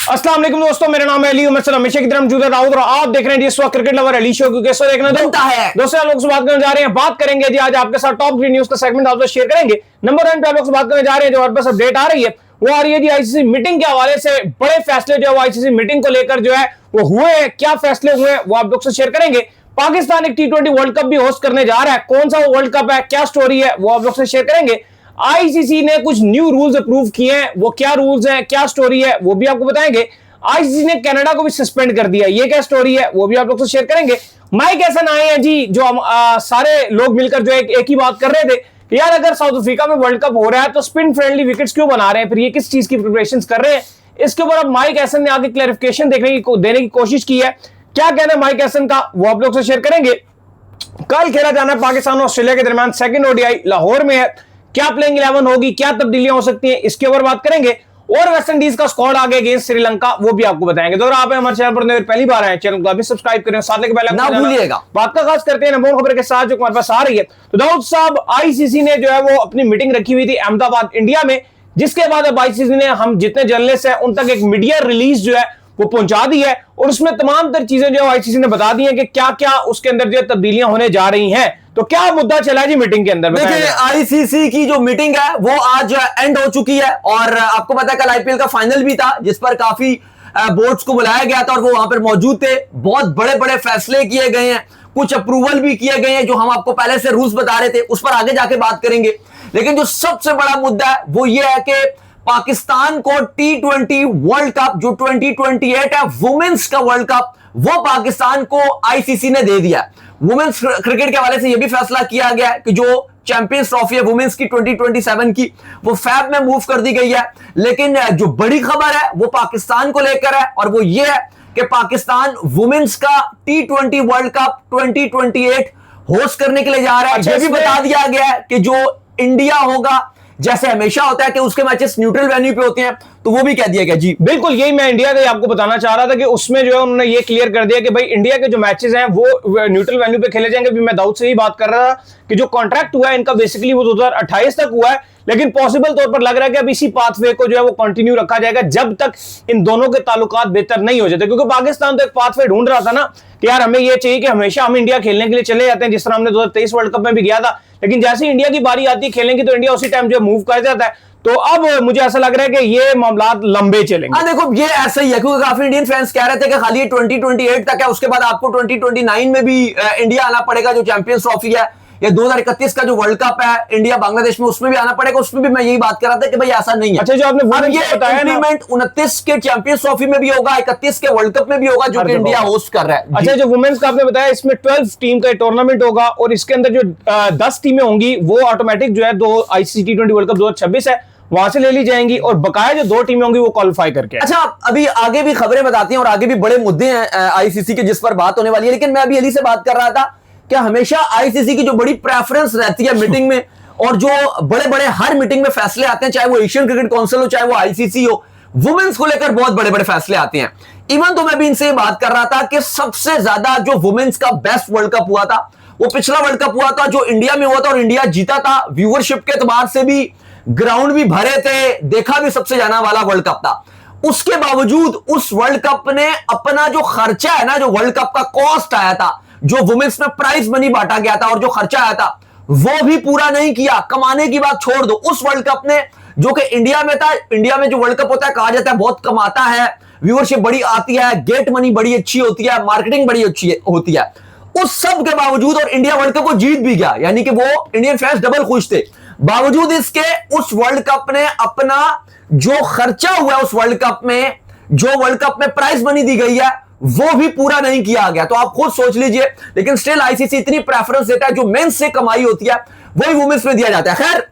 अस्सलाम वालेकुम दोस्तों, मेरा नाम है अली उमर सलाम, हमेशा की तरह मौजूद है राउत और आप देख रहे हैं जिस वक्त क्रिकेट लवर अली शो, क्योंकि इसको देखना बनता है। दोस्तों लोग से बात करने जा रहे हैं, बात करेंगे जी आज आपके साथ टॉप 3 न्यूज का सेगमेंट आपसे शेयर करेंगे। नंबर 1 पे आप लोग से बात करने जा रहे हैं, जो हमारे पास अपडेट आ रही है वो आ रही है जी आईसीसी मीटिंग के हवाले से। बड़े फैसले जो है वो आईसीसी मीटिंग को लेकर जो है वो हुए हैं, क्या फैसले हुए हैं वो आप लोग से शेयर करेंगे। पाकिस्तान एक T20 वर्ल्ड कप भी होस्ट करने जा रहा है, कौन सा वो वर्ल्ड कप है, क्या स्टोरी है वो आप लोग से शेयर करेंगे। आईसीसी ने कुछ न्यू रूल्स अप्रूव किए हैं, वो क्या रूल्स हैं, क्या स्टोरी है वो भी आपको बताएंगे। आईसीसी ने कनाडा को भी सस्पेंड कर दिया, ये क्या स्टोरी है वो भी आप लोग से शेयर करेंगे। माइक हैसन आए हैं जी, जो सारे लोग मिलकर जो एक ही बात कर रहे थे कि यार अगर साउथ अफ्रीका में वर्ल्ड कप हो रहा है तो स्पिन फ्रेंडली विकेट्स क्यों बना रहे हैं, फिर ये किस चीज की प्रिपरेशंस कर रहे हैं। इसके ऊपर अब माइक हैसन ने आगे क्लैरिफिकेशन देने की कोशिश की है। क्या कहना है माइक हैसन का वो आप लोग से शेयर करेंगे। कल खेला जाना है पाकिस्तान और ऑस्ट्रेलिया के दरमियान, सेकंड ओडीआई लाहौर में है। क्या प्लेइंग 11 होगी, क्या तब्दीलियां हो सकती हैं, इसके ऊपर बात करेंगे। और वेस्ट इंडीज का स्क्वाड आगे अगेंस्ट श्रीलंका, वो भी आपको बताएंगे। दोस्तों आप हमारे चैनल पर पहली बार आए, चैनल को अभी सब्सक्राइब करें, साथ लेके पहले ना भूलिएगा। बात का खास करते हैं नंबर खबर के साथ जो हमारे पास आ रही है। तो दाऊद साहब, आईसीसी ने जो है वो अपनी मीटिंग रखी हुई थी अहमदाबाद इंडिया में, जिसके बाद अब आईसीसी ने हम जितने जर्नलिस्ट हैं उन तक एक मीडिया रिलीज जो है वो पहुंचा दी है और उसमें तमाम तर चीजें जो आईसीसी ने बता दी हैं कि क्या क्या उसके अंदर जो तब्दीलियां होने जा रही हैं। तो क्या मुद्दा चला जी मीटिंग के अंदर? देखिए, आईसीसी की जो मीटिंग है वो आज एंड हो चुकी है और आपको पता है कल आईपीएल का फाइनल भी था, जिस पर काफी बोर्ड्स को बुलाया गया था और वो वहां पर मौजूद थे। बहुत बड़े बड़े फैसले किए गए हैं, कुछ अप्रूवल भी किए गए हैं जो हम आपको पहले से रूल्स बता रहे थे, उस पर आगे जाके बात करेंगे। लेकिन जो सबसे बड़ा मुद्दा है वो ये है कि पाकिस्तान को T20 वर्ल्ड कप जो 2028 है वुमेन्स का वर्ल्ड कप, वो पाकिस्तान को आईसीसी ने दे दिया। वुमेन्स क्रिकेट के हवाले से यह भी फैसला किया गया कि जो चैंपियंस ट्रॉफी है वुमेन्स की 2027 की, वो फैब में मूव कर दी गई है। लेकिन जो बड़ी खबर है वो पाकिस्तान को लेकर है और वो ये है कि पाकिस्तान वुमेन्स का T20 वर्ल्ड कप 2028 होस्ट करने के लिए जा रहा है। यह भी बता दिया गया है कि जो इंडिया होगा, जैसे हमेशा होता है कि उसके मैचेस न्यूट्रल वेन्यू पे होते हैं, तो वो भी कह दिया गया जी। बिल्कुल, यही मैं इंडिया का आपको बताना चाह रहा था कि उसमें जो है उन्होंने ये क्लियर कर दिया कि भाई इंडिया के जो मैचेस हैं वो न्यूट्रल वेन्यू पे खेले जाएंगे। भी मैं दाऊद से ही बात कर रहा था कि जो कॉन्ट्रैक्ट हुआ है इनका बेसिकली वो 2028 तक हुआ है, लेकिन पॉसिबल तौर पर लग रहा है कि अब इसी पाथवे को जो है वो कंटिन्यू रखा जाएगा जब तक इन दोनों के ताल्लुकात बेहतर नहीं हो जाते। क्योंकि पाकिस्तान तो एक पाथवे ढूंढ रहा था ना कि यार हमें ये चाहिए कि हमेशा हम इंडिया खेलने के लिए चले जाते हैं, जिस तरह हमने 2023 वर्ल्ड कप में भी गया था, लेकिन जैसे ही इंडिया की बारी आती है खेलने की तो इंडिया उसी टाइम जो मूव कर जाता है। तो अब मुझे ऐसा लग रहा है कि ये मामला लंबे चलेंगे। देखो ये ऐसा ही है, क्योंकि काफी इंडियन फैंस कह रहे थे कि खाली 2028 तक है, उसके बाद आपको 2029 में भी इंडिया आना पड़ेगा। जो चैंपियंस ट्रॉफी है या 2031 का जो वर्ल्ड कप है इंडिया बांग्लादेश में, उसमें भी आना पड़ेगा। उसमें भी मैं यही बात कर रहा था कि भाई ऐसा नहीं है। अच्छा, जो आपने ये बताया 29 के चैंपियंस ट्रॉफी में भी होगा, 31 के वर्ल्ड कप में भी होगा, जो कि इंडिया होस्ट कर रहा है। अच्छा, जो वुमेन्स का आपने बताया इसमें 12 टीम का टूर्नामेंट होगा और इसके अंदर जो 10 टीमें होंगी वो ऑटोमेटिक जो है आईसीसी T20 वर्ल्ड कप 2026 है वहां से ले ली जाएंगी और बकाया जो 2 टीमें होंगी वो क्वालिफाई करके। अच्छा, अभी आगे भी खबरें बताती हैं और आगे भी बड़े मुद्दे हैं आईसीसी के जिस पर बात होने वाली है। लेकिन मैं अभी अली से बात कर रहा था कि हमेशा आईसीसी की जो बड़ी प्रेफरेंस रहती है मीटिंग में, और जो बड़े बड़े हर मीटिंग में फैसले आते हैं, चाहे वो एशियन क्रिकेट काउंसिल हो चाहे वो आईसीसी हो, वुमेन्स को लेकर बहुत बड़े बड़े फैसले आते हैं। इवन तो मैं भी इनसे बात कर रहा था कि सबसे ज्यादा जो वुमेन्स का बेस्ट वर्ल्ड कप हुआ था वो पिछला वर्ल्ड कप हुआ था जो इंडिया में हुआ था और इंडिया जीता था। व्यूअरशिप के एतबार से भी, ग्राउंड भी भरे थे, देखा भी सबसे जाना वाला वर्ल्ड कप था। उसके बावजूद उस वर्ल्ड कप ने अपना जो खर्चा है ना, जो वर्ल्ड कप का कॉस्ट आया था, जो वुमेन्स में प्राइज मनी बांटा गया था और जो खर्चा आया था, वो भी पूरा नहीं किया। कमाने की बात छोड़ दो, उस वर्ल्ड कप ने जो कि इंडिया में था, इंडिया में जो वर्ल्ड कप होता है कहा जाता है बहुत कमाता है, व्यूअरशिप बड़ी आती है, गेट मनी बड़ी अच्छी होती है, मार्केटिंग बड़ी अच्छी होती है, उस सब के बावजूद और इंडिया वर्ल्ड कप को जीत भी गया, यानी कि वो इंडियन फैंस डबल खुश थे। बावजूद इसके उस वर्ल्ड कप ने अपना जो खर्चा हुआ उस वर्ल्ड कप में, जो वर्ल्ड कप में प्राइज मनी दी गई है, वो भी पूरा नहीं किया गया। तो आप खुद सोच लीजिए। लेकिन स्टिल आईसीसी इतनी प्रेफरेंस देता है, जो मेंस से कमाई होती है वही वुमेन्स में दिया जाता है। खैर,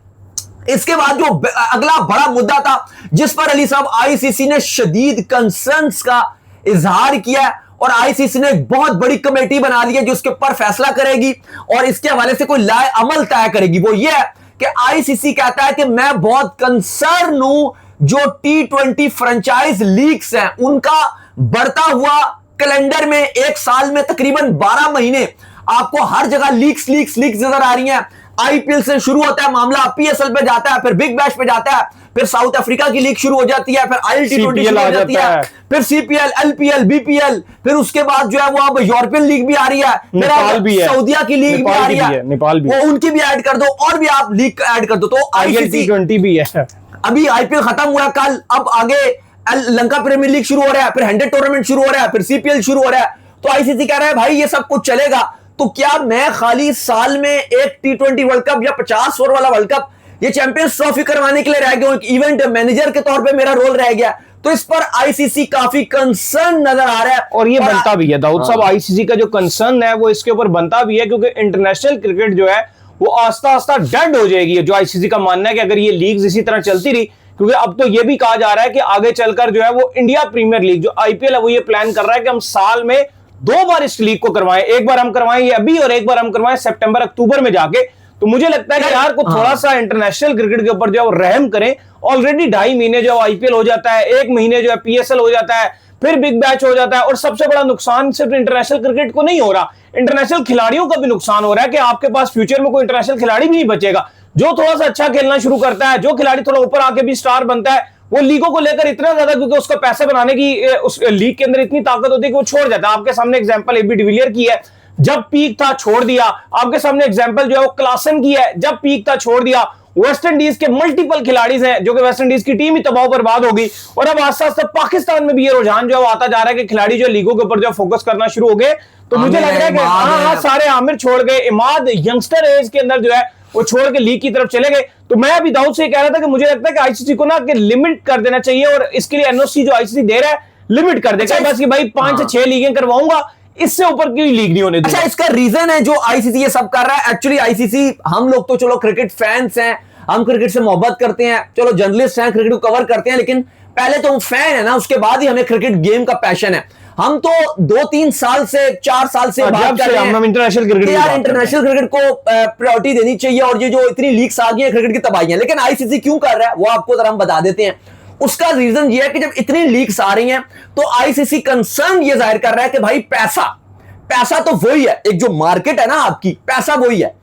इसके बाद जो अगला बड़ा मुद्दा था जिस पर अली साहब आईसीसी ने शदीद कंसर्न्स का इजहार किया और आईसीसी ने एक बहुत बड़ी कमेटी बना ली है जो इसके ऊपर फैसला करेगी और इसके हवाले से कोई लाए अमल तय करेगी। वो ये है कि आईसीसी कहता है कि मैं बहुत कंसर्न हूं जो T20 फ्रेंचाइज लीग्स हैं उनका बढ़ता हुआ कैलेंडर में, एक साल में तकरीबन 12 महीने आपको हर जगह लीक्स नजर आ रही हैं। आईपीएल से शुरू होता है मामला, पीएसएल पे जाता है, फिर बिग बैश पे जाता है, फिर साउथ अफ्रीका की लीग शुरू हो जाती है, फिर ILT20 शुरू हो जाती है, फिर CPL, LPL, BPL, फिर उसके बाद जो है वो अब यूरोपियन लीग भी आ रही है, नेपाल भी है, सऊदीया की लीग भी आ रही है, नेपाल भी, वो उनकी भी ऐड कर दो और भी आप लीग ऐड कर दो। तो T20 भी है। अभी आईपीएल खत्म हुआ कल, अब आगे लंका प्रीमियर लीग शुरू हो रहा है, फिर 100 टूर्नामेंट शुरू हो रहा है, फिर CPL शुरू हो रहा है। तो आईसीसी कह रहा है भाई ये सब कुछ चलेगा, तो क्या मैं खाली साल में एक T20 वर्ल्ड कप या 50 ओवर वाला वर्ल्ड कप, ये चैंपियंस ट्रॉफी करवाने के लिए रह गया, एक इवेंट मैनेजर के तौर पे मेरा रोल रह गया? तो इस पर आईसीसी काफी कंसर्न नजर आ रहा है और ये बनता भी है दाऊद साहब। आईसीसी का जो कंसर्न है वो इसके ऊपर बनता भी है, क्योंकि इंटरनेशनल क्रिकेट जो है वो आस्ता आस्ता डेड हो जाएगी। जो आईसीसी का मानना है कि अगर ये लीग्स इसी तरह चलती रही, क्योंकि अब तो ये भी कहा जा रहा है कि आगे चलकर जो है वो इंडिया प्रीमियर लीग जो आईपीएल है वो ये प्लान कर रहा है कि हम साल में 2 बार इस लीग को करवाएं, एक बार हम करवाएं ये अभी और एक बार हम करवाएं सितंबर अक्टूबर में जाके। तो मुझे लगता है कि यार को थोड़ा सा इंटरनेशनल क्रिकेट के ऊपर जो है वो रहम करें। ऑलरेडी 2.5 महीने जो आईपीएल हो जाता है, 1 महीने जो है पीएसएल हो जाता है, फिर बिग बैच हो जाता है, और सबसे बड़ा नुकसान सिर्फ इंटरनेशनल क्रिकेट को नहीं हो रहा, इंटरनेशनल खिलाड़ियों का भी नुकसान हो रहा है कि आपके पास फ्यूचर में कोई इंटरनेशनल खिलाड़ी भी नहीं बचेगा। जो थोड़ा सा अच्छा खेलना शुरू करता है, जो खिलाड़ी थोड़ा ऊपर आके भी स्टार बनता है, वो लीगों को लेकर इतना ज्यादा, क्योंकि उसको पैसे बनाने की उस लीग के अंदर इतनी ताकत होती है कि वो छोड़ जाता है। आपके सामने एग्जांपल एबी डिविलियर की है, जब पीक था छोड़ दिया। आपके सामने एग्जांपल जो है वो क्लासन की है, जब पीक था छोड़ दिया। वेस्ट इंडीज के मल्टीपल खिलाड़ी हैं, जो कि वेस्ट इंडीज की टीम ही तबाह बर्बाद हो गई, और अब आस्ते आस्ते पाकिस्तान में भी ये रुझान जो है वो आता जा रहा है कि खिलाड़ी जो लीगों के ऊपर जो फोकस करना शुरू हो गए। तो मुझे लग रहा है कि हाँ सारे आमिर छोड़ गए, इमाद यंगस्टर एज के अंदर जो है वो छोड़ के लीग की तरफ चले गए। तो मैं अभी दाऊद से कह रहा था कि मुझे लगता है कि आईसीसी को ना कि लिमिट कर देना चाहिए, और इसके लिए एनओसी जो आईसीसी दे रहा है लिमिट कर देगा, बस कि भाई 5 से 6 लीगें करवाऊंगा, इससे ऊपर की लीग नहीं होने देगा। अच्छा, इसका रीजन है जो आईसीसी ये सब कर रहा है। एक्चुअली आईसीसी, हम लोग तो चलो क्रिकेट फैंस हैं, हम क्रिकेट से मोहब्बत करते हैं, चलो जर्नलिस्ट हैं, क्रिकेट को कवर करते हैं, लेकिन पहले तो हम फैन है ना, उसके बाद ही हमें क्रिकेट गेम का पैशन है। हम तो 2-3 साल से 4 साल से बात कर रहे हैं इंटरनेशनल क्रिकेट, यार इंटरनेशनल क्रिकेट को प्रायोरिटी देनी चाहिए, और ये जो इतनी लीग्स आ गई है क्रिकेट की तबाहियां, लेकिन आईसीसी क्यों कर रहा है वो आपको जरा हम बता देते हैं। उसका रीजन ये है कि जब इतनी लीग्स आ रही हैं तो आईसीसी कंसर्न ये जाहिर कर रहा है कि भाई पैसा तो वही है, एक जो मार्केट है ना आपकी, पैसा वही है।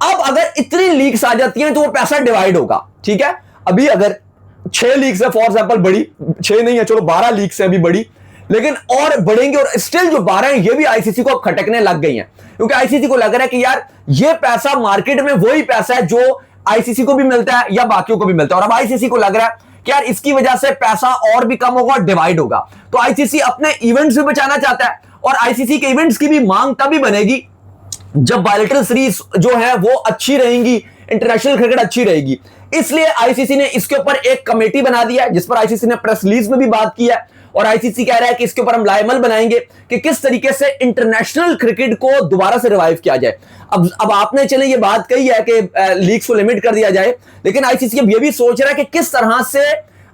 अब अगर इतनी लीग्स आ जाती हैं तो वो पैसा डिवाइड होगा, ठीक है। अभी अगर 6 लीग्स है फॉर एग्जांपल, बड़ी 6 नहीं है, चलो 12 लीग्स है अभी बड़ी, लेकिन और बढ़ेंगे, और स्टिल जो 12 हैं ये भी आईसीसी को खटकने लग गई हैं, क्योंकि आईसीसी को लग रहा है कि यार ये पैसा मार्केट में वही पैसा है जो आईसीसी को भी मिलता है या बाकियों को भी मिलता है, और अब आईसीसी को लग रहा है कि यार इसकी वजह से पैसा और भी कम होगा और डिवाइड होगा। तो आईसीसी अपने इवेंट्स भी बचाना चाहता है, और आईसीसी के इवेंट्स की भी मांग तभी बनेगी जब बायलैटरल सीरीज जो है वो अच्छी रहेंगी, इंटरनेशनल क्रिकेट अच्छी रहेगी। इसलिए आईसीसी ने इसके ऊपर एक कमेटी बना दिया है, जिस पर आईसीसी ने प्रेस रिलीज में भी बात की है, और आईसीसी कह रहा है कि इसके ऊपर हम लाएमल बनाएंगे कि किस तरीके से इंटरनेशनल क्रिकेट को दोबारा से रिवाइव किया जाए। अब आपने चले ये बात कही है कि लीग्स को लिमिट कर दिया जाए, लेकिन आईसीसी अब ये भी सोच रहा है कि किस तरह से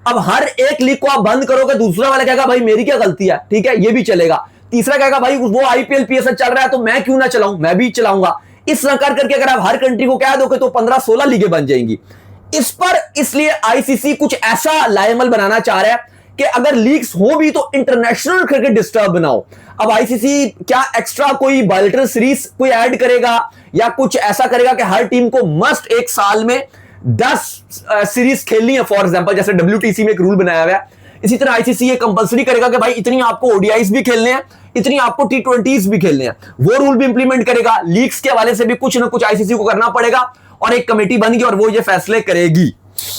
अब हर एक लीग को आप बंद करोगे, दूसरा वाला कहेगा भाई मेरी क्या गलती है, ठीक है, ये भी चलेगा। तीसरा कहेगा भाई वो आईपीएल पीएसएल चल रहा है तो मैं क्यों ना चलाऊं, मैं भी चलाऊंगा। इस तरह करके अगर आप हर कंट्री को कह दोगे तो 15-16 लीगें बन जाएंगी। इस पर इसलिए आईसीसी कुछ ऐसा लाएमल बनाना चाह रहा है कि अगर लीग्स हो भी तो इंटरनेशनल क्रिकेट डिस्टर्ब ना हो। अब आईसीसी क्या एक्स्ट्रा कोई बायलैटरल सीरीज कोई ऐड करेगा, या कुछ ऐसा करेगा कि हर टीम को मस्ट एक साल में 10 सीरीज खेलनी है फॉर एग्जांपल, जैसे डब्ल्यूटीसी में एक रूल बनाया हुआ है, इसी तरह आईसीसी ये कंपलसरी करेगा कि भाई इतनी आपको ओडीआईज भी खेलने हैं, इतनी आपको टी20s भी खेलने हैं, वो रूल भी इंप्लीमेंट करेगा। लीग्स के हवाले से भी कुछ ना कुछ आईसीसी को करना पड़ेगा, और एक कमेटी बन गई और वो ये फैसले करेगी।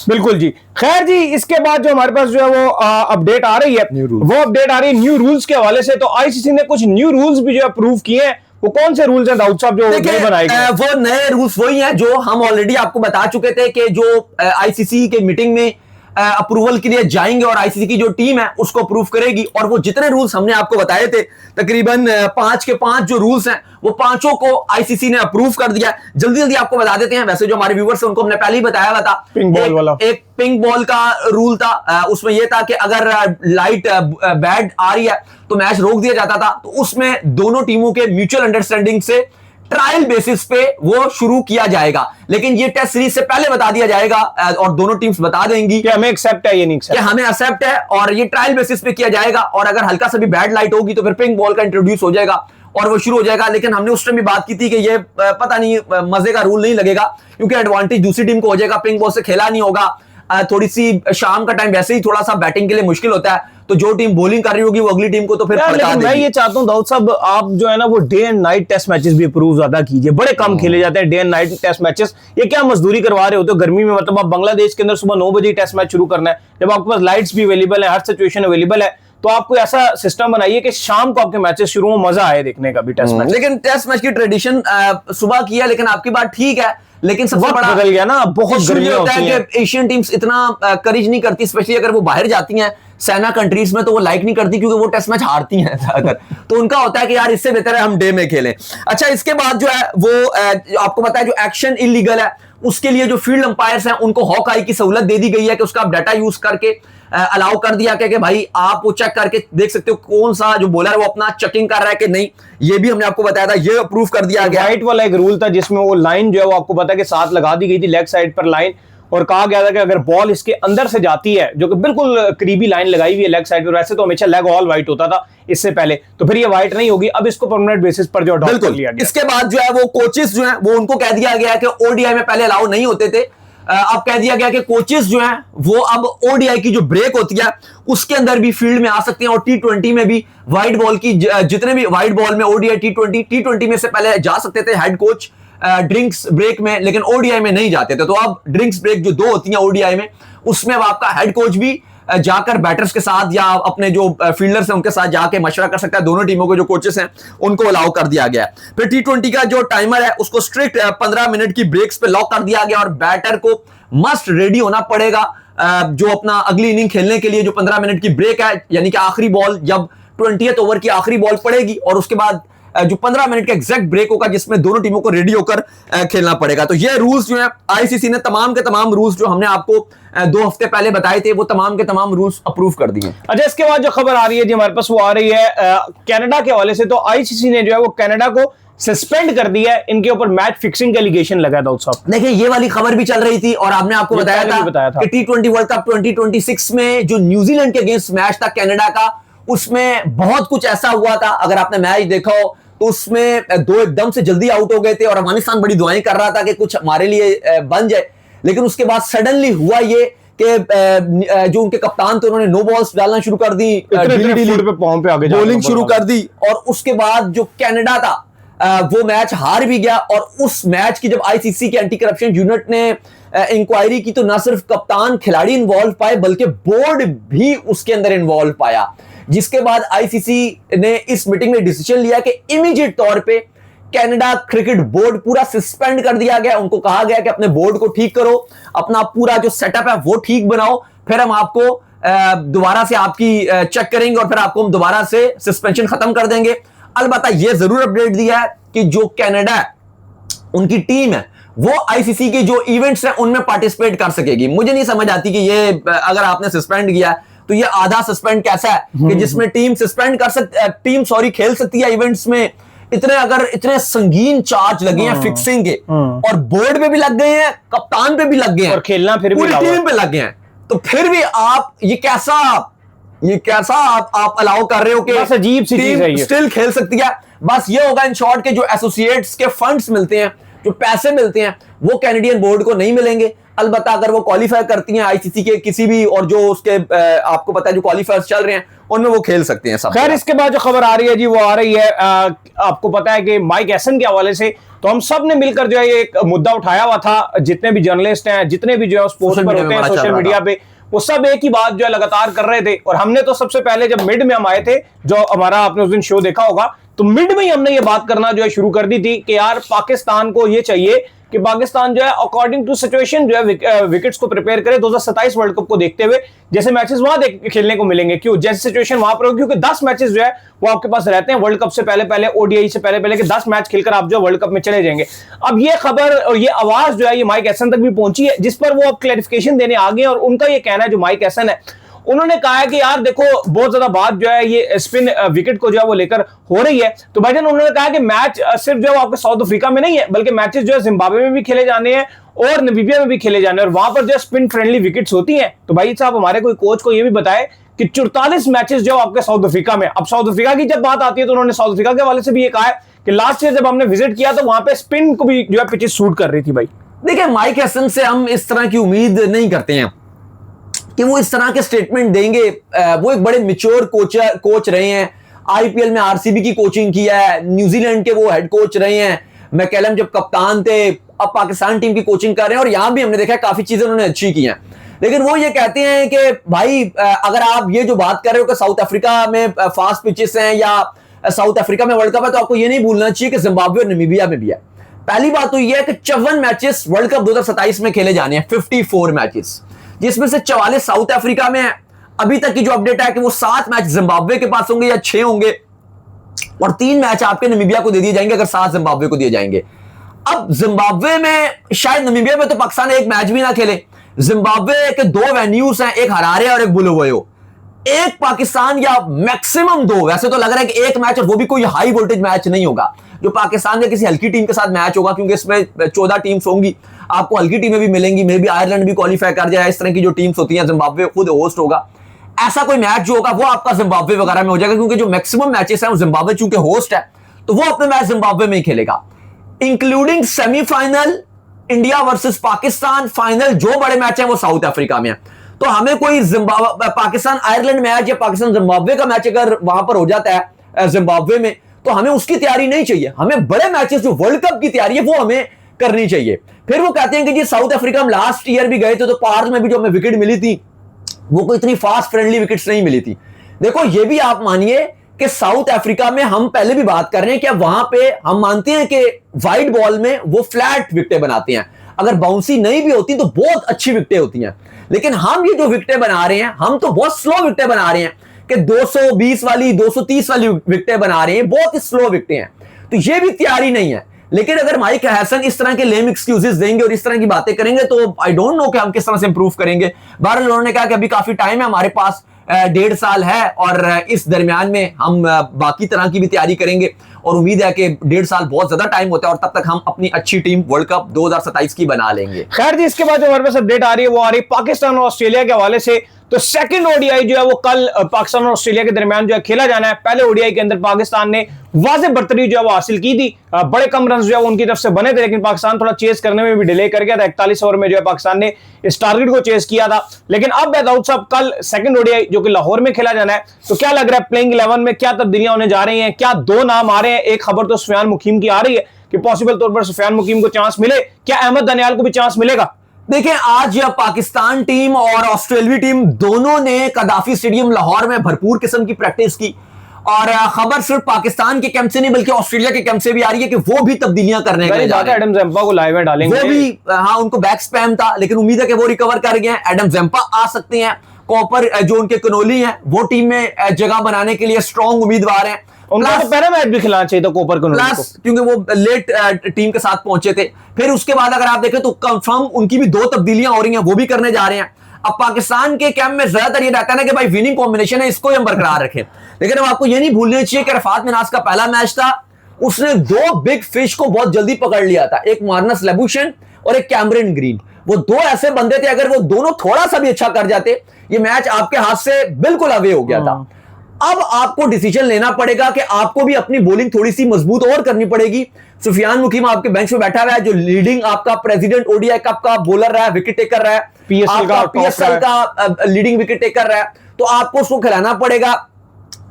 बिल्कुल जी। खैर जी, इसके बाद जो हमारे पास जो है वो अपडेट आ रही है, वो अपडेट आ रही है न्यू रूल्स के हवाले से। तो आईसीसी ने कुछ न्यू रूल्स भी जो है अप्रूव किए हैं। वो कौन से रूल्स हैं दाऊद साहब जो नए बनाए गए? वो नए रूल्स वही हैं जो हम ऑलरेडी आपको बता चुके थे कि जो आईसीसी के मीटिंग में अप्रूवल के लिए जाएंगे और आईसीसी की जो टीम है उसको अप्रूव करेगी, और वो जितने रूल्स हमने आपको बताए थे तकरीबन 5 के 5 जो रूल्स हैं वो पांचों को आईसीसी ने अप्रूव कर दिया। जल्दी जल्दी आपको बता देते हैं। वैसे जो हमारे व्यूअर्स हैं उनको हमने पहले ही बताया हुआ था, पिंक बॉल वाला एक पिंक बॉल का रूल था। उसमें यह था कि अगर लाइट बैड आ रही है तो मैच रोक दिया जाता था। तो उसमें दोनों टीमों के म्यूचुअल अंडरस्टैंडिंग से ट्रायल बेसिस पे वो शुरू किया जाएगा, लेकिन ये टेस्ट सीरीज से पहले बता दिया जाएगा और दोनों टीम्स बता देंगी कि हमें एक्सेप्ट है, ये नहीं कि हमें एक्सेप्ट है, और ये ट्रायल बेसिस पे किया जाएगा। और अगर हल्का सा भी बैड लाइट होगी तो फिर पिंक बॉल का इंट्रोड्यूस हो जाएगा और वो शुरू हो जाएगा। लेकिन हमने उस टाइम भी बात की थी कि ये पता नहीं मजे का रूल नहीं लगेगा, क्योंकि एडवांटेज दूसरी टीम को हो जाएगा, पिंक बॉल से खेला नहीं होगा। थोड़ी सी शाम का टाइम वैसे ही थोड़ा सा बैटिंग के लिए मुश्किल होता है, तो जो टीम बॉलिंग कर रही होगी वो अगली टीम को तो फिर भड़का देगी। मैं ये चाहता हूं दाऊद साहब, आप जो है ना वो day and night test matches भी अप्रूव ज्यादा कीजिए। बड़े कम खेले जाते हैं day and night test matches. ये क्या मजदूरी करवा रहे होते हो गर्मी में? मतलब आप बांग्लादेश के अंदर सुबह 9 बजे टेस्ट मैच शुरू करना है, जब आपके पास लाइट्स भी अवेलेबल है, हर सिचुएशन अवेलेबल है, तो आपको ऐसा सिस्टम बनाइए कि शाम को आपके मैचेस शुरू हो, मजा आए देखने का भी टेस्ट मैच। लेकिन टेस्ट मैच की ट्रेडिशन सुबह की है, लेकिन आपकी बात ठीक है, लेकिन सबसे बड़ा बदल गया ना, बहुत गर्मी होता होती है कि एशियन टीम्स इतना करेज नहीं करती, स्पेशली अगर वो बाहर जाती हैं सेना कंट्रीज में, तो वो लाइक नहीं करती क्योंकि वो टेस्ट मैच हारती हैं ज्यादातर। तो उनका होता है कि यार इससे बेहतर है हम डे में खेलें। अच्छा, इसके बाद जो है वो आपको पता है जो एक्शन इलीगल है उसके लिए जो फील्ड अंपायर्स हैं उनको हॉक आई की सहूलत दे दी गई है कि उसका आप डाटा यूज करके अलाउ कर दिया कि भाई आप वो चेक करके देख सकते हो कौन सा जो बॉलर है वो अपना चेकिंग कर रहा है कि नहीं। ये भी हमने आपको बताया था, ये अप्रूव कर दिया गया। राइट वाला एक रूल था जिसमें वो लाइन जो है वो आपको पता है कि साथ लगा दी गई थी लेग साइड पर लाइन, और कहा गया था कि अगर बॉल इसके अंदर से जाती है, जो कि बिल्कुल करीबी लाइन लगाई हुई है लेग साइड पर, वैसे तो हमेशा लेग ऑल वाइट होता था इससे पहले, तो फिर ये वाइट नहीं होगी, अब इसको परमानेंट बेसिस पर जो अडॉप्ट कर लिया गया। इसके बाद जो है वो कोचेस जो है वो उनको कह दिया गया है कि ओडीआई में पहले अलाउ नहीं होते थे, अब कह दिया गया कि कोचेस जो हैं वो अब ओडीआई की जो ब्रेक होती है उसके अंदर भी फील्ड में आ सकते हैं, और टी20 में भी वाइट बॉल की जितने भी वाइट बॉल में ओडीआई टी20 में से पहले जा सकते थे हेड कोच ड्रिंक्स ब्रेक में, लेकिन ओडीआई में नहीं जाते थे। तो अब ड्रिंक्स ब्रेक जो 2 होती हैं ओडीआई में, उसमें अब आपका हेड कोच भी जाकर बैटर्स के साथ या अपने जो फील्डर्स हैं उनके साथ जाके मशवरा कर सकता है। दोनों टीमों के जो कोचेस हैं उनको अलाउ कर दिया गया है। फिर टी20 का जो टाइमर है उसको स्ट्रिक्ट 15 मिनट की ब्रेक्स पे लॉक कर दिया गया, और बैटर को मस्ट रेडी होना पड़ेगा जो अपना अगली इनिंग खेलने के लिए जो 15 मिनट की ब्रेक है, यानी कि आखिरी बॉल जब 20th ओवर की आखिरी बॉल पड़ेगी और उसके बाद जो 15 मिनट का एग्जैक्ट ब्रेक होगा जिसमें दोनों टीमों को रेडी होकर खेलना पड़ेगा। तो ये रूल्स जो है आईसीसी ने तमाम के तमाम रूल्स जो हमने आपको 2 हफ्ते पहले बताए थे वो तमाम के तमाम रूल्स अप्रूव कर दिए। अच्छा, इसके बाद जो खबर आ रही है जी हमारे पास वो आ रही है कनाडा के हवाले से। तो आईसीसी ने जो है वो कनाडा को सस्पेंड कर दिया है, इनके ऊपर मैच फिक्सिंग का एलिगेशन लगा था। साहब देखिए, ये वाली खबर भी चल रही थी और आपने आपको बताया था कि टी20 वर्ल्ड कप 2026 में जो न्यूजीलैंड के अगेंस्ट मैच था कनाडा का, उसमें बहुत कुछ ऐसा हुआ था। अगर आपने मैच देखा हो तो उसमें 2 एकदम से जल्दी आउट हो गए थे और अफगानिस्तान बड़ी दुआएं कर रहा था कि कुछ हमारे लिए बन जाए, लेकिन उसके बाद सडनली हुआ ये कि जो उनके कप्तान थे उन्होंने नो बॉल्स डालना शुरू कर दी, बॉलिंग शुरू कर दी, और उसके बाद जो कनाडा था वो मैच हार भी गया। और उस मैच की जब आईसीसी के एंटी करप्शन यूनिट ने इंक्वायरी की तो ना सिर्फ कप्तान खिलाड़ी इन्वॉल्व पाए बल्कि बोर्ड भी उसके अंदर इन्वॉल्व पाया, जिसके बाद आईसीसी ने इस मीटिंग में डिसीजन लिया कि इमीडिएट तौर पे कनाडा क्रिकेट बोर्ड पूरा सस्पेंड कर दिया गया। उनको कहा गया कि अपने बोर्ड को ठीक करो, अपना पूरा जो सेटअप है वो ठीक बनाओ, फिर हम आपको दोबारा से आपकी चेक करेंगे और फिर आपको हम दोबारा से सस्पेंशन खत्म कर देंगे। अलबत्ता यह जरूर अपडेट दिया है कि जो कनाडा उनकी टीम है वो आईसीसी के जो इवेंट्स हैं उनमें पार्टिसिपेट कर सकेगी। मुझे नहीं समझ आती कि ये अगर आपने सस्पेंड किया तो ये आधा सस्पेंड कैसा है कि जिसमें टीम सस्पेंड कर सकती खेल सकती है इवेंट्स में। इतने संगीन चार्ज लगे हैं फिक्सिंग के, और बोर्ड पे भी लग गए हैं, कप्तान पे भी लग गए हैं, और खेलना फिर भी पूरी टीम पे लग गए हैं, तो फिर भी आप ये कैसा आप अलाउ कर रहे हो कि अजीब सी चीज है, स्टिल खेल सकती है। बस ये होगा इन शॉर्ट के जो एसोसिएट्स के फंड्स मिलते हैं, जो पैसे मिलते हैं, वो कैनेडियन बोर्ड को नहीं मिलेंगे। अलबत्ता अगर वो क्वालिफाई करती हैं आईसीसी के किसी भी, और जो उसके आपको पता है जो क्वालिफायर्स चल रहे हैं उनमें वो खेल सकते हैं सब। खैर, इसके बाद जो खबर आ रही है जी वो आ रही है आपको पता है कि माइक एसन के हवाले से। तो हम सब ने मिलकर जो है ये एक मुद्दा उठाया हुआ था, जितने भी जर्नलिस्ट हैं, जितने भी जो है स्पोर्ट्स पर होते हैं सोशल मीडिया पे, वो सब एक ही बात जो है लगातार कर रहे थे। और हमने तो सबसे पहले जब मिड में हम आए थे, जो हमारा आपने उस दिन शो देखा होगा, तो मिड में ही हमने ये बात करना जो है शुरू कर दी थी कि यार पाकिस्तान को ये चाहिए कि पाकिस्तान जो है अकॉर्डिंग टू सिचुएशन जो है विकेट्स को प्रिपेयर करे 2027 वर्ल्ड कप को देखते हुए, जैसे मैचेस वहां खेलने को मिलेंगे। क्यों? जैसे सिचुएशन वहां पर होगी, क्योंकि 10 मैचेस जो है वो आपके पास रहते हैं वर्ल्ड कप से पहले, ओडीआई से पहले के 10 मैच खेलकर आप जो वर्ल्ड कप में चले जाएंगे। अब ये खबर और ये आवाज जो है ये माइक एसन तक भी पहुंची है, जिस पर वो अब क्लैरिफिकेशन देने आ गए। और उनका ये कहना है, जो माइक एसन है, उन्होंने कहा है कि यार देखो बहुत ज्यादा बात जो है ये स्पिन विकेट को जो है वो लेकर हो रही है। तो भाईजान उन्होंने कहा कि मैच सिर्फ जो है आपके साउथ अफ्रीका में नहीं है, बल्कि मैचेस जो है जिम्बाब्वे में भी खेले जाने हैं और नामीबिया में भी खेले जाने हैं, और वहां पर जो है स्पिन फ्रेंडली विकेट्स होती हैं। तो भाई साहब हमारे कोई कोच को ये भी बताए कि 44 मैचेस जो आपके साउथ अफ्रीका में। अब साउथ अफ्रीका की जब बात आती है तो उन्होंने साउथ अफ्रीका के हवाले से भी ये कहा है कि लास्ट ईयर जब हमने विजिट किया तो वहां पे स्पिन को भी जो है पिचेस सूट कर रही थी। भाई देखिए, माइक हैसन से हम इस तरह की उम्मीद नहीं करते हैं कि वो इस तरह के स्टेटमेंट देंगे। वो एक बड़े मैच्योर कोच रहे हैं, आईपीएल में आरसीबी की कोचिंग किया है, न्यूजीलैंड के वो हेड कोच रहे हैं, मैकलम जब कप्तान थे, अब पाकिस्तान टीम की कोचिंग कर रहे हैं और यहां भी हमने देखा काफी चीजें उन्होंने अच्छी की हैं। लेकिन वो ये कहते हैं कि भाई अगर आप ये जो बात कर रहे हो कि साउथ अफ्रीका में फास्ट पिचेस हैं या साउथ अफ्रीका में वर्ल्ड कप है, तो आपको ये नहीं भूलना चाहिए कि जिम्बाब्वे और नामीबिया में भी है। पहली बात तो यह है कि 54 मैचेस वर्ल्ड कप 2027 में खेले जाने हैं, 54 मैचेस, जिसमें से 44 साउथ अफ्रीका में है। अभी तक की जो अपडेट है कि वो 7 मैच जिम्बाब्वे के पास होंगे या 6 होंगे और 3 मैच आपके नामीबिया को दे दिए जाएंगे अगर 7 जिम्बाब्वे को दिए जाएंगे। अब जिम्बाब्वे में शायद, नामीबिया में तो पाकिस्तान एक मैच भी ना खेले। जिम्बाब्वे के 2 वेन्यूज हैं, एक हरारे और एक बुलवायो। एक पाकिस्तान या मैक्सिमम 2, वैसे तो लग रहा है कि एक मैच, और वो भी कोई हाई वोल्टेज मैच नहीं होगा जो पाकिस्तान के किसी हल्की टीम के साथ मैच होगा, क्योंकि इसमें 14 टीम्स होंगी, आपको हल्की टीमें भी मिलेंगी, मे बी आयरलैंड भी क्वालिफाई कर जाए, इस तरह की जो टीम्स होती हैं। जिम्बाब्वे खुद होस्ट होगा, ऐसा कोई मैच जो होगा वो आपका जिम्बाब्वे वगैरह में हो जाएगा, क्योंकि जो मैक्सिमम मैचेस हैं वो जिम्बाब्वे चूंकि होस्ट है तो वो अपने मैच जिम्बाब्वे में ही खेलेगा, including semifinal India versus Pakistan, final जो बड़े मैच हैं वो साउथ अफ्रीका में है। तो हमें कोई पाकिस्तान आयरलैंड मैच या पाकिस्तान जिम्बाब्वे का मैच अगर वहां पर हो जाता है जिम्बाब्वे में, तो हमें उसकी तैयारी नहीं चाहिए। हमें बड़े मैचेस जो वर्ल्ड कप की तैयारी है वो हमें करनी चाहिए। फिर वो कहते हैं कि जी साउथ अफ्रीका में लास्ट ईयर भी गए थे तो पार्थ में भी जो हमें विकेट मिली थी वो कोई इतनी फास्ट फ्रेंडली विकेट्स नहीं मिली थी। देखो, ये भी आप मानिए कि साउथ अफ्रीका में हम पहले भी बात कर रहे हैं कि वहां पे हम मानते हैं कि वाइड बॉल में वो फ्लैट विकेटें बनाते हैं, अगर बाउंसी नहीं भी होती तो बहुत अच्छी विकेटें होती हैं। लेकिन हम ये जो विकेटें बना रहे हैं, हम तो बहुत स्लो विकेटें बना रहे हैं कि 220 वाली 230 वाली विकेटें बना रहे हैं, बहुत ही स्लो विकेटें हैं। तो ये भी तैयारी नहीं है। लेकिन अगर माइक हैसन इस तरह के लेम एक्सक्यूजेस देंगे और इस तरह की बातें करेंगे तो आई डोंट नो कि हम किस तरह से इंप्रूव करेंगे। बहरहाल उन्होंने कहा कि अभी काफी टाइम है हमारे पास, 1.5 साल है और इस दरमियान में हम बाकी तरह की भी तैयारी करेंगे और उम्मीद है कि 1.5 साल बहुत ज्यादा टाइम होता है और तब तक हम अपनी अच्छी टीम वर्ल्ड कप 2027 की बना लेंगे। खैर जी, इसके बाद जो हमारे पास अपडेट आ रही है वो आ रही है पाकिस्तान और ऑस्ट्रेलिया के हवाले से। तो सेकंड ओडीआई जो है वो कल पाकिस्तान और ऑस्ट्रेलिया के दरमियान जो है खेला जाना है। पहले ओडीआई के अंदर पाकिस्तान ने वाज़ेह बर्तरी जो है वो हासिल की थी, बड़े कम रन जो है वो उनकी तरफ से बने थे, लेकिन पाकिस्तान थोड़ा चेस करने में भी डिले कर गया था। 41 ओवर में जो है पाकिस्तान ने इस टारगेट को चेस किया था। लेकिन अब दाऊद साहब, कल सेकंड ओडीआई जो कि लाहौर में खेला जाना है, तो क्या लग रहा है प्लेइंग 11 में क्या तब्दीलियां होने जा रही हैं? क्या 2 नाम आ रहे हैं? एक खबर तो सुफियान मुकीम की आ रही है कि पॉसिबल तौर पर सुफियान मुकीम को चांस मिले, क्या अहमद दानियाल को भी चांस मिलेगा? देखिए, आज पाकिस्तान टीम और ऑस्ट्रेलिया टीम दोनों ने कदाफी स्टेडियम लाहौर में भरपूर किस्म की प्रैक्टिस की और खबर सिर्फ पाकिस्तान के कैंप से नहीं बल्कि ऑस्ट्रेलिया के कैंप से भी आ रही है कि वो भी तब्दीलियां करने के लिए जा रहे हैं। एडम ज़ेम्पा को लाइव में डालेंगे, वो भी हाँ, उनको बैक स्पैम था लेकिन उम्मीद है कि वो रिकवर कर गए हैं। एडम ज़ेम्पा आ सकते हैं, कॉपर जो उनके कनोली हैं वो टीम में जगह बनाने के लिए स्ट्रॉन्ग उम्मीदवार हैं। उनको तो पहला मैच भी खिलाना चाहिए था कोपर को, क्योंकि वो लेट टीम के साथ पहुंचे थे। फिर उसके बाद अगर आप देखें तो कंफर्म उनकी भी 2 तब्दीलियां हो रही हैं, वो भी करने जा रहे हैं। अब पाकिस्तान के कैंप में ज्यादातर ये रहता है ना कि भाई विनिंग कॉम्बिनेशन है, इसको हम बरकरार रखें। लेकिन अब आपको ये नहीं भूलना चाहिए कि रफात मिनास का पहला मैच था, उसने 2 बिग फिश को बहुत जल्दी पकड़ लिया था, एक मार्नस लेबुशन और एक कैमरन ग्रीन। वो 2 ऐसे बंदे थे, अगर वो दोनों थोड़ा सा भी अच्छा कर जाते ये मैच आपके हाथ से बिल्कुल अवे हो गया था। अब आपको डिसीजन लेना पड़ेगा कि आपको भी अपनी बॉलिंग थोड़ी सी मजबूत और करनी पड़ेगी। सुफियान मुकीम आपके बेंच पे बैठा हुआ है, जो लीडिंग आपका प्रेसिडेंट ओडीआई कप का बॉलर रहा है, विकेट टेकर रहा है, पीएसएल का लीडिंग विकेट टेकर रहा है, तो आपको उसको खिलाना पड़ेगा।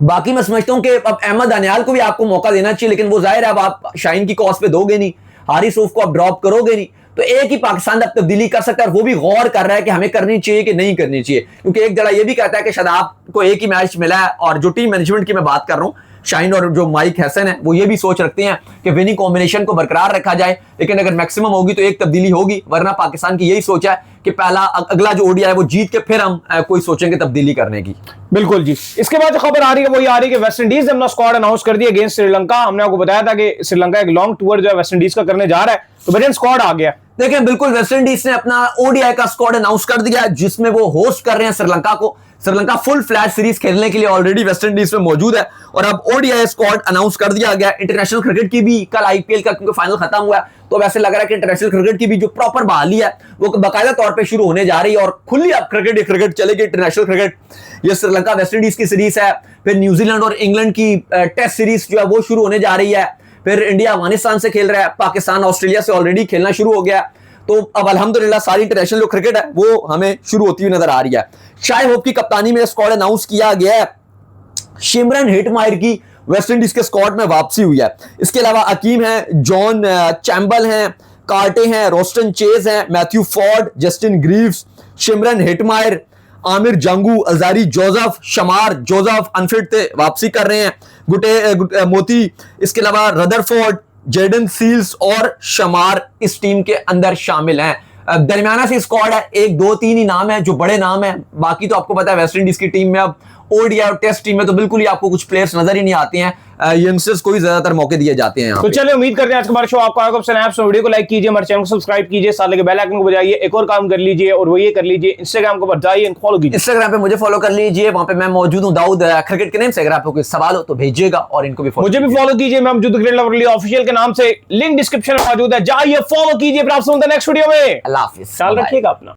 बाकी मैं समझता हूं कि अब अहमद दानियाल को भी आपको मौका देना चाहिए, लेकिन वो जाहिर है अब आप शाहीन की कॉस्ट पे दोगे नहीं, हारिस रऊफ को आप ड्रॉप करोगे नहीं, तो एक ही पाकिस्तान अब तब्दीली कर सकता है और वो भी गौर कर रहा है कि हमें करनी चाहिए कि नहीं करनी चाहिए। क्योंकि एक जरा ये भी कहता है कि शादाब को एक ही मैच मिला है और जो टीम मैनेजमेंट की मैं बात कर रहा हूं, शाहीन और जो माइक हैसन है, वो ये भी सोच रखते हैं कि विनिंग कॉम्बिनेशन को बरकरार रखा जाए, लेकिन अगर मैक्सिमम होगी तो एक तब्दीली होगी, वरना पाकिस्तान की यही सोच है कि पहला अगला जो ओडीआई है वो जीत के फिर हम कोई सोचेंगे तब्दीली करने की। बिल्कुल जी। इसके बाद जो खबर आ रही है वही आ रही है कि वेस्ट इंडीज ने अपना स्क्वाड अनाउंस कर दिया अगेंस्ट श्रीलंका। हमने आपको बताया था कि श्रीलंका एक लॉन्ग टूर जो है वेस्ट इंडीज का करने जा रहा है, तो वेरिएंट स्क्वाड आ गया। देखें, बिल्कुल वेस्ट इंडीज ने अपना ओडीआई का स्क्वाड अनाउंस कर दिया जिसमें वो होस्ट कर रहे हैं श्रीलंका को। श्रीलंका फुल फ्लैश सीरीज खेलने के लिए ऑलरेडी वेस्ट इंडीज में मौजूद है और अब ओडीआई स्क्वाड अनाउंस कर दिया गया। इंटरनेशनल क्रिकेट की भी कल आईपीएल का क्योंकि फाइनल खत्म हुआ है तो वैसे लग रहा है कि इंटरनेशनल क्रिकेट की भी जो प्रॉपर बहाली है वो बाकायदा तौर पे शुरू होने जा रही है और खुली अब क्रिकेट चलेगी। इंटरनेशनल क्रिकेट ये श्रीलंका वेस्ट इंडीज की सीरीज है, फिर न्यूजीलैंड और इंग्लैंड की टेस्ट सीरीज जो है वो शुरू होने जा रही है, फिर इंडिया अफगानिस्तान से खेल रहा है, पाकिस्तान ऑस्ट्रेलिया से ऑलरेडी खेलना शुरू हो गया। तो अब अल्हम्दुलिल्लाह सारी इंटरनेशनल जो क्रिकेट है वो हमें शुरू होती हुई नजर आ रही है। शाय होप की कप्तानी में स्क्वाड अनाउंस किया गया है। शिमरन हेटमायर की वेस्ट इंडीज के स्क्वाड में वापसी हुई है। इसके अलावा अकीम है, जॉन चैम्बल हैं, कार्टे हैं, रोस्टन चेज हैं, Matthew Forde, Justin Greaves, Shimron Hetmyer, Amir Jangoo, Alzarri Joseph, Shamar Joseph unfit थे, वापसी कर रहे हैं। गुटे मोती, इसके अलावा रदरफोर्ड, जेडन सील्स और शमार इस टीम के अंदर शामिल हैं। दरमियाना सी स्क्वाड है, 1 2 3 ही नाम है जो बड़े नाम है, बाकी तो आपको पता है वेस्ट इंडीज की टीम में अब ओडीआई और टेस्ट टीम में तो बिल्कुल ही आपको कुछ प्लेयर्स नजर ही नहीं आते हैं। यंगस्टर्स को ही ज्यादातर मौके दिए जाते हैं। तो चलिए उम्मीद करते हैं आज का हमारा शो आपको आएगा। स्नैप्स वीडियो को लाइक कीजिए, हमारे चैनल को सब्सक्राइब कीजिए, साथ लगे बेल आइकन को बजाइए। एक और काम कर लीजिए और वो ये कर लीजिए, इंस्टाग्राम को जाइए फॉलो कीजिए। इंस्टाग्राम पे मुझे फॉलो कर लीजिए, वहां पे मैं मौजूद हूं दाऊद क्रिकेट के नेम से। अगर आपको कोई सवाल हो तो भेजिएगा और इनको भी मुझे भी फॉलो कीजिए, मैं मौजूद क्रिकेट लवर ऑफिशियल के नाम से, लिंक डिस्क्रिप्शन में मौजूद है, जाइए फॉलो कीजिए। फिर आपसे मिलते हैं नेक्स्ट वीडियो में। अल्लाह हाफिज़, ख्याल रखिएगा अपना।